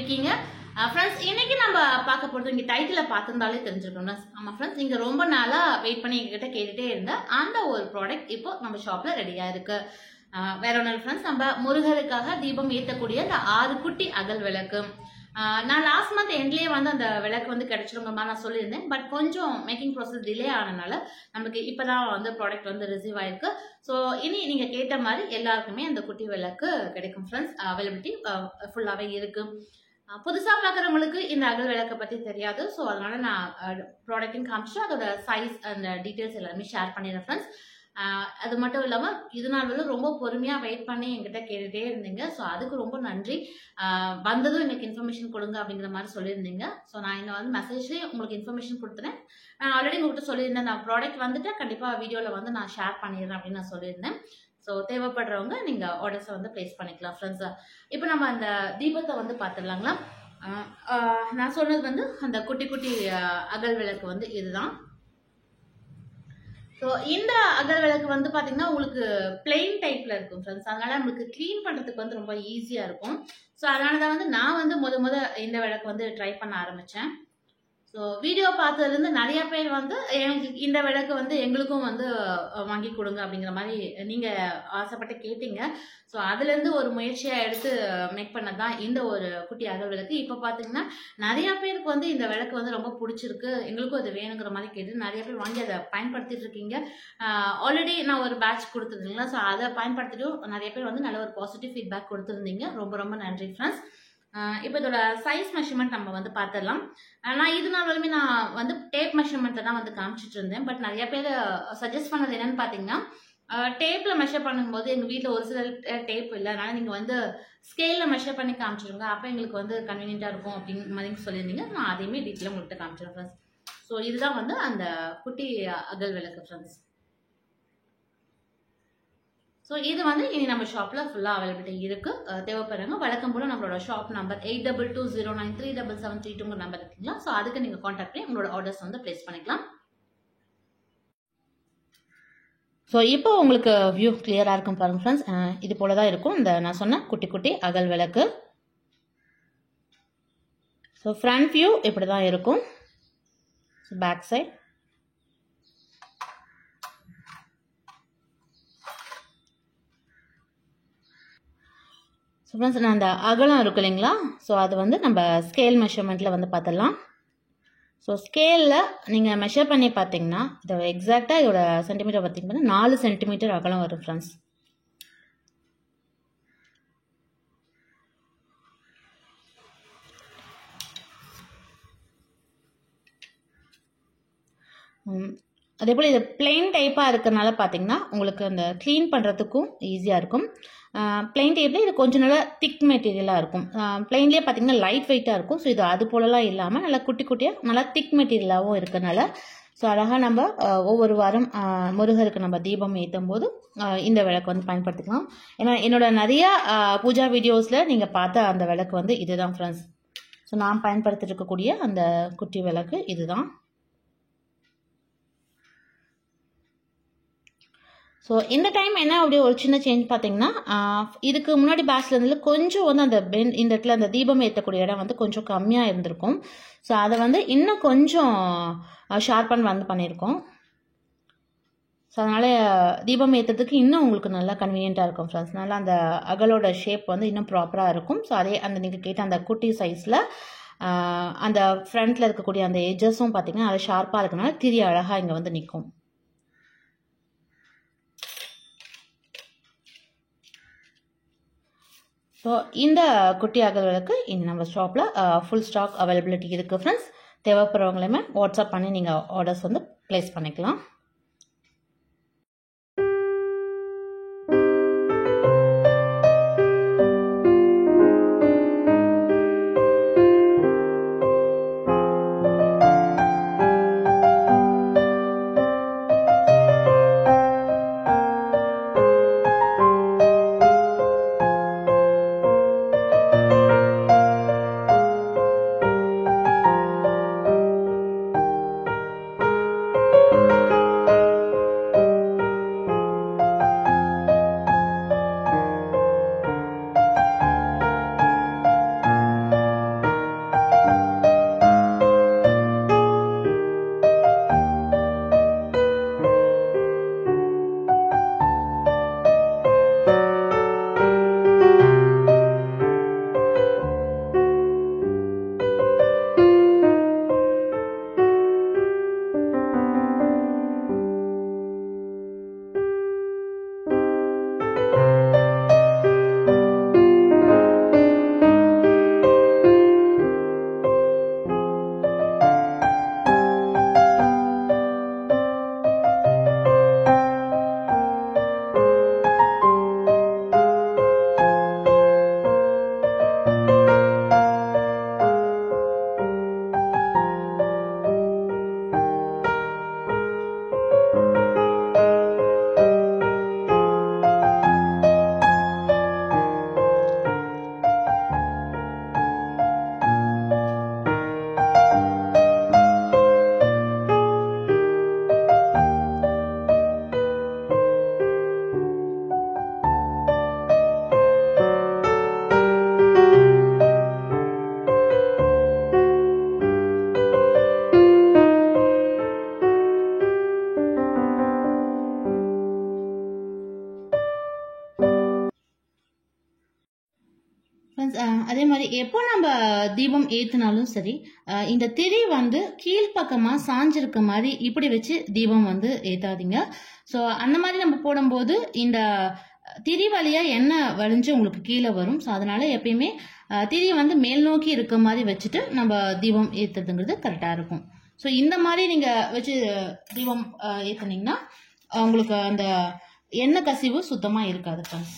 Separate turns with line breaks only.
இருக்கீங்க ஃப்ரெண்ட்ஸ்? இன்னைக்கு நம்ம பார்க்க போறது இங்க டைட்டில பார்த்திருந்தாலே தெரிஞ்சிருக்கும். ஆமா ஃப்ரெண்ட்ஸ், நீங்க ரொம்ப நாளா வெயிட் பண்ணி எங்ககிட்ட கேட்டுட்டே இருந்த அந்த ஒரு ப்ராடக்ட் இப்போ நம்ம ஷாப்ல ரெடியா இருக்கு. வேற ஒன்று ஃப்ரெண்ட்ஸ், நம்ம முருகருக்காக தீபம் ஏற்றக்கூடிய அந்த 6 குட்டி அகல் விளக்கு. நான் லாஸ்ட் மந்த் எண்ட்லேயே வந்து அந்த விளக்கு வந்து கிடைச்சிருங்க மாதிரி நான் சொல்லியிருந்தேன். பட் கொஞ்சம் மேக்கிங் ப்ராசஸ் டிலே ஆனதுனால நமக்கு இப்போதான் வந்து ப்ராடக்ட் வந்து ரிசீவ் ஆயிருக்கு. ஸோ இனி நீங்கள் கேட்ட மாதிரி எல்லாருக்குமே அந்த குட்டி விளக்கு கிடைக்கும் ஃப்ரெண்ட்ஸ். அவைலபிலிட்டி ஃபுல்லாகவே இருக்கு. புதுசாக பார்க்குறவங்களுக்கு இந்த அகல் விளக்கை பற்றி தெரியாது. ஸோ அதனால நான் ப்ராடக்ட்டையும் காமிச்சு அதோட சைஸ் அந்த டீட்டெயில்ஸ் எல்லாமே ஷேர் பண்ணிடுறேன் ஃப்ரெண்ட்ஸ். அது மட்டும் இல்லாமல் இது நாள் வந்து ரொம்ப பொறுமையாக வெயிட் பண்ணி என்கிட்ட கேட்டுகிட்டே இருந்தீங்க. ஸோ அதுக்கு ரொம்ப நன்றி. வந்ததும் எனக்கு இன்ஃபர்மேஷன் கொடுங்க அப்படிங்கிற மாதிரி சொல்லியிருந்தீங்க. ஸோ நான் இன்னும் வந்து மெசேஜ்லேயே உங்களுக்கு இன்ஃபர்மேஷன் கொடுத்துறேன். நான் ஆல்ரெடி உங்கள்கிட்ட சொல்லியிருந்தேன், நான் ப்ராடக்ட் வந்துட்டு கண்டிப்பாக வீடியோவில் வந்து நான் ஷேர் பண்ணிடுறேன் அப்படின்னு நான் சொல்லியிருந்தேன். ஸோ தேவைப்படுறவங்க நீங்கள் ஆர்டர்ஸை வந்து ப்ளேஸ் பண்ணிக்கலாம் ஃப்ரெண்ட்ஸ். இப்போ நம்ம அந்த தீபத்தை வந்து பார்த்துடலாங்களா? நான் சொன்னது வந்து அந்த குட்டி குட்டி அகல் விளக்கு வந்து இதுதான். ஸோ இந்த அகல் விளக்கு வந்து பார்த்தீங்கன்னா உங்களுக்கு பிளெயின் டைப்பில் இருக்கும் ஃப்ரெண்ட்ஸ். அதனால நம்மளுக்கு க்ளீன் பண்ணுறதுக்கு வந்து ரொம்ப ஈஸியாக இருக்கும். ஸோ அதனால தான் வந்து நான் வந்து முத இந்த விளக்கு வந்து ட்ரை பண்ண ஆரம்பித்தேன். ஸோ வீடியோ பார்த்ததுலேருந்து நிறைய பேர் வந்து எனக்கு இந்த விளக்கு வந்து எங்களுக்கும் வந்து வாங்கி கொடுங்க அப்படிங்கிற மாதிரி நீங்கள் ஆசைப்பட்டு கேட்டீங்க. ஸோ அதுலேருந்து ஒரு முயற்சியாக எடுத்து மேக் பண்ணது தான் இந்த ஒரு குட்டி அகல் விளக்கு. இப்போ பார்த்தீங்கன்னா நிறையா பேருக்கு வந்து இந்த விளக்கு வந்து ரொம்ப பிடிச்சிருக்கு, எங்களுக்கும் அது வேணுங்கிற மாதிரி கேட்டு நிறைய பேர் வாங்கி அதை பயன்படுத்திட்டு இருக்கீங்க. ஆல்ரெடி நான் ஒரு பேட்ச் கொடுத்துருந்தீங்களா, ஸோ அதை பயன்படுத்திட்டு நிறைய பேர் வந்து நல்ல ஒரு பாசிட்டிவ் ஃபீட்பேக் கொடுத்துருந்தீங்க. ரொம்ப ரொம்ப நன்றி ஃப்ரெண்ட்ஸ். இப்போ இதோட சைஸ் மெஷர்மெண்ட் நம்ம வந்து பார்த்துடலாம். நான் இது நாள் வரையுமே நான் வந்து டேப் மெஷர்மெண்ட்டில் தான் வந்து காமிச்சிட்டு இருந்தேன். பட் நிறைய பேர் சஜஸ்ட் பண்ணது என்னன்னு பார்த்தீங்கன்னா, டேப்பில் மெஷர் பண்ணும்போது எங்கள் வீட்டில் ஒரு சில டேப் இல்லை, அதனால் நீங்கள் வந்து ஸ்கேலில் மெஷர் பண்ணி காமிச்சிருங்க, அப்போ எங்களுக்கு வந்து கன்வீனியண்ட்டாக இருக்கும் அப்படிங்கிற மாதிரி சொல்லியிருந்தீங்க. நான் அதையுமே டீட்டெயிலாக உங்கள்கிட்ட காமிச்சிடுறேன் ஃப்ரெண்ட்ஸ். ஸோ இதுதான் வந்து அந்த குட்டி அகல் விளக்கு ஃப்ரெண்ட்ஸ். ஸோ இது வந்து இனி நம்ம ஷாப்பில் ஃபுல்லாக அவைலபிலிட்டி இருக்குது. தேவைப்படுறவங்க வழக்கம் போல் நம்மளோட ஷாப் நம்பர் 8220937732 நம்பர் இருக்குங்களா, ஸோ அதுக்கு நீங்கள் காண்டாக்ட் பண்ணி உங்களோட ஆர்டர்ஸ் வந்து ப்ளேஸ் பண்ணிக்கலாம். ஸோ இப்போ உங்களுக்கு வியூ கிளியராக இருக்கும் பாருங்க ஃப்ரெண்ட்ஸ். இது போல தான் இருக்கும் இந்த நான் சொன்ன குட்டி குட்டி அகல் விளக்கு. ஸோ ஃப்ரண்ட் வியூ இப்படி தான் இருக்கும். ஸோ பேக் சைட் ஃப்ரெண்ட்ஸ், நான் அந்த அகலம் இருக்கு இல்லைங்களா, ஸோ அது வந்து நம்ம ஸ்கேல் மெஷர்மெண்ட்டில் வந்து பார்த்துடலாம். ஸோ ஸ்கேலில் நீங்கள் மெஷர் பண்ணி பார்த்தீங்கன்னா இதோட எக்ஸாக்டாக இதோட சென்டிமீட்டர் பார்த்தீங்கன்னா 4 சென்டிமீட்டர் அகலம் வரும் ஃப்ரெண்ட்ஸ். அதே போல் இது பிளெயின் டைப்பாக இருக்கிறனால பார்த்தீங்கன்னா உங்களுக்கு அந்த க்ளீன் பண்ணுறதுக்கும் ஈஸியாக இருக்கும். பிளெயின் டைப்பில் இது கொஞ்சம் நல்லா திக் மெட்டீரியலாக இருக்கும். பிளெயின்லேயே பார்த்தீங்கன்னா லைட் வெயிட்டாக இருக்கும். ஸோ இது அது போலலாம் இல்லாமல் நல்லா குட்டி குட்டியாக நல்லா திக் மெட்டீரியலாகவும் இருக்கிறனால ஸோ அழகாக நம்ம ஒவ்வொரு வாரம் முருகருக்கு நம்ம தீபம் ஏற்றும் போது இந்த விளக்கு வந்து பயன்படுத்திக்கலாம். ஏன்னா என்னோட நிறையா பூஜா வீடியோஸில் நீங்கள் பார்த்த அந்த விளக்கு வந்து இதுதான் ஃப்ரெண்ட்ஸ். ஸோ நான் பயன்படுத்திட்டு இருக்கக்கூடிய அந்த குட்டி விளக்கு இதுதான். ஸோ இந்த டைம் என்ன அப்படியே ஒரு சின்ன சேஞ்ச் பார்த்தீங்கன்னா, இதுக்கு முன்னாடி பேட்ச்ல இருந்ததில் கொஞ்சம் வந்து அந்த இந்த இடத்துல அந்த தீபம் ஏற்றக்கூடிய இடம் வந்து கொஞ்சம் கம்மியாக இருந்திருக்கும். ஸோ அதை வந்து இன்னும் கொஞ்சம் ஷார்பன் வந்து பண்ணியிருக்கோம். ஸோ அதனால் தீபம் ஏற்றுறதுக்கு இன்னும் உங்களுக்கு நல்லா கன்வீனியண்ட்டாக இருக்கும் ஃப்ரெண்ட்ஸ். நல்லா அந்த அகலோட ஷேப் வந்து இன்னும் ப்ராப்பராக இருக்கும். ஸோ அதே அந்த நீங்கள் கேட்ட அந்த குட்டி சைஸில் அந்த ஃப்ரண்ட்டில் இருக்கக்கூடிய அந்த எஜஸும் பார்த்தீங்கன்னா அது ஷார்ப்பாக இருக்கனால திரி அழகாக இங்கே வந்து நிற்கும். ஸோ இந்த குட்டி அகல் விளக்கு இந்த நம்ம ஷாப்பில் ஃபுல் ஸ்டாக் அவைலபிலிட்டி இருக்குது ஃப்ரெண்ட்ஸ். தேவைப்படுறவங்களையுமே வாட்ஸ்அப் பண்ணி நீங்கள் ஆர்டர்ஸ் வந்து ப்ளேஸ் பண்ணிக்கலாம். எப்போ நம்ம தீபம் ஏற்றினாலும் சரி, இந்த திரி வந்து கீழ்ப்பக்கமாக சாஞ்சிருக்க மாதிரி இப்படி வச்சு தீபம் வந்து ஏற்றாதீங்க. ஸோ அந்த மாதிரி நம்ம போடும்போது இந்த திரி வழியாக எண்ணெய் வழிஞ்சு உங்களுக்கு கீழே வரும். ஸோ அதனால் எப்பயுமே திரி வந்து மேல் நோக்கி இருக்க மாதிரி வச்சுட்டு நம்ம தீபம் ஏற்றுறதுங்கிறது கரெக்டாக இருக்கும். ஸோ இந்த மாதிரி நீங்கள் வச்சு தீபம் ஏற்றுனீங்கன்னா உங்களுக்கு அந்த எண்ணெய் கசிவு சுத்தமாக இருக்காது ஃப்ரெண்ட்ஸ்.